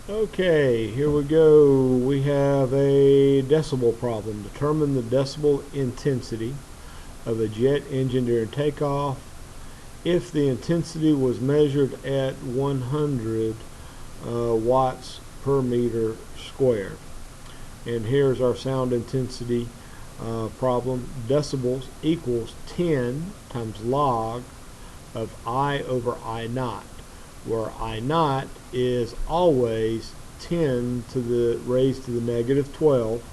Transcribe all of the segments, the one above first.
Okay, here we go. We have a decibel problem. Determine the decibel intensity of a jet engine during takeoff if the intensity was measured at 100 watts per meter squared. And here's our sound intensity problem. Decibels equals 10 times log of I over I naught, where I naught is always 10 to the raised to the negative 12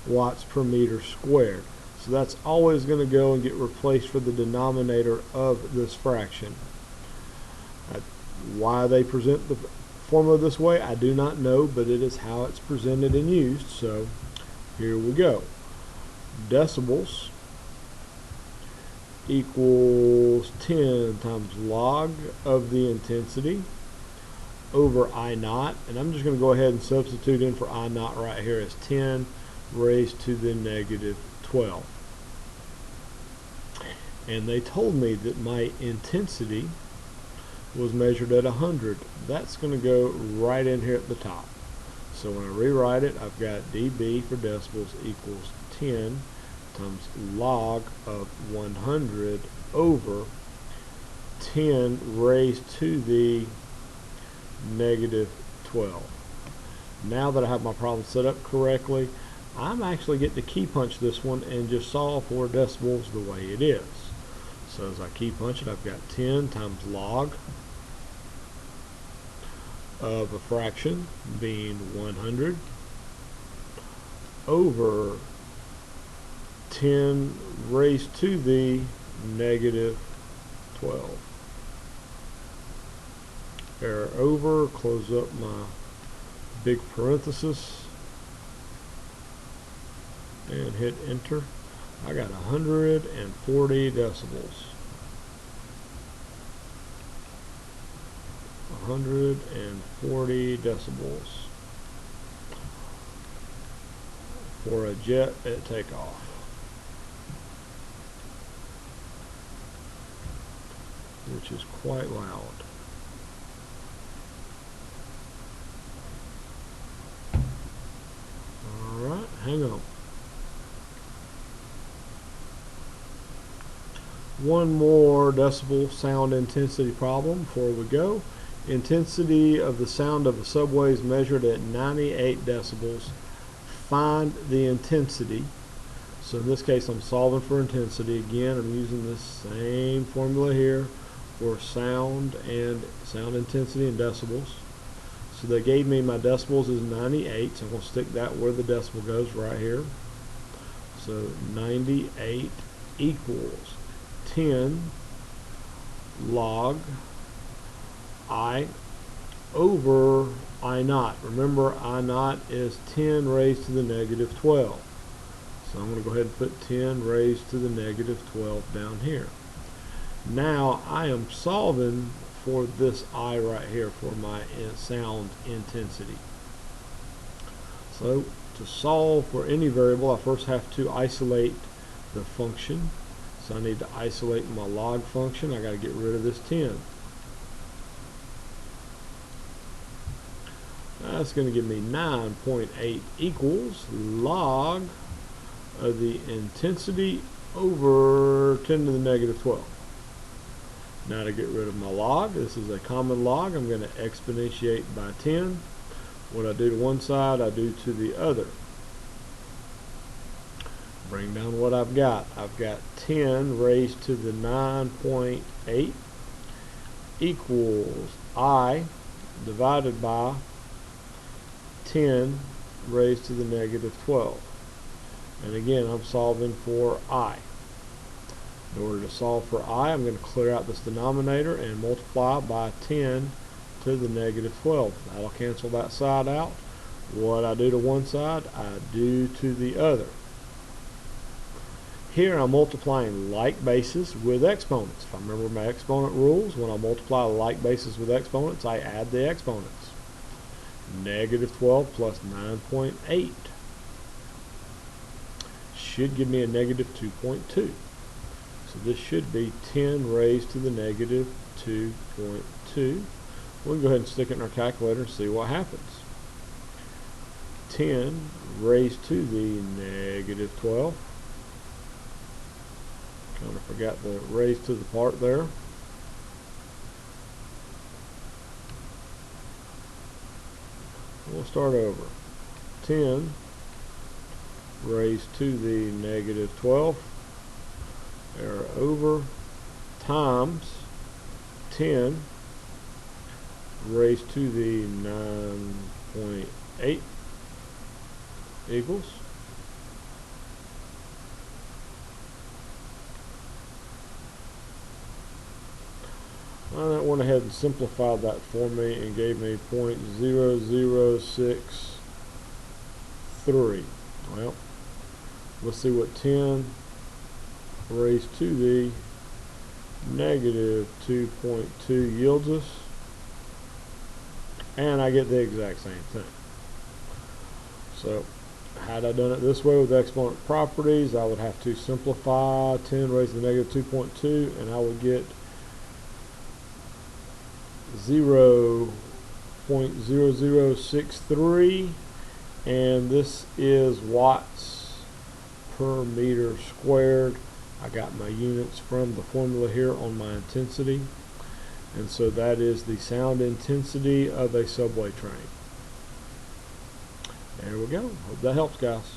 watts per meter squared. So that's always going to go and get replaced for the denominator of this fraction. Why they present the formula this way, I do not know, but it is how it's presented and used. So here we go. Decibels equals 10 times log of the intensity over I naught, and I'm just going to go ahead and substitute in for I naught right here as 10 raised to the negative 12. And they told me that my intensity was measured at 100. That's going to go right in here at the top. So when I rewrite it, I've got dB for decibels equals 10 times log of 100 over 10 raised to the negative 12. Now that I have my problem set up correctly, I'm actually getting to key punch this one and just solve for decibels the way it is. So as I key punch it, I've got 10 times log of a fraction being 100 over 10 raised to the negative 12. Error over, close up my big parenthesis and hit enter. I got 140 decibels. 140 decibels for a jet at takeoff. Which is quite loud. Alright, hang on. One more decibel sound intensity problem before we go. Intensity of the sound of a subway is measured at 98 decibels. Find the intensity. So in this case I'm solving for intensity. Again, I'm using this same formula here for sound and sound intensity in decibels. So they gave me my decibels is 98, so I'm going to stick that where the decibel goes right here. So 98 equals 10 log I over I naught. Remember, I naught is 10 raised to the negative 12. So I'm going to go ahead and put 10 raised to the negative 12 down here. Now I am solving for this I right here for my sound intensity. So to solve for any variable, I first have to isolate the function. So I need to isolate my log function. I got to get rid of this 10. That's going to give me 9.8 equals log of the intensity over 10 to the negative 12. Now to get rid of my log, this is a common log, I'm going to exponentiate by 10. What I do to one side, I do to the other. Bring down what I've got. I've got 10 raised to the 9.8 equals I divided by 10 raised to the negative 12. And again, I'm solving for I. In order to solve for I, I'm going to clear out this denominator and multiply by 10 to the negative 12. That'll cancel that side out. What I do to one side, I do to the other. Here I'm multiplying like bases with exponents. If I remember my exponent rules, when I multiply like bases with exponents, I add the exponents. Negative 12 plus 9.8 should give me a negative 2.2. So this should be 10 raised to the negative 2.2 We can go ahead and stick it in our calculator and see what happens. 10 raised to the negative 12. Kind of forgot the raised to the part there. We'll start over. 10 raised to the negative 12. There over times 10 raised to the 9.8 equals that went ahead and simplified that for me and gave me 0.0063. Well, let's see what 10 raised to the negative 2.2 yields us, and I get the exact same thing. So had I done it this way with exponent properties, I would have to simplify 10 raised to the negative 2.2, and I would get 0.0063, and this is watts per meter squared. I got my units from the formula here on my intensity, and so that is the sound intensity of a subway train. There we go. Hope that helps, guys.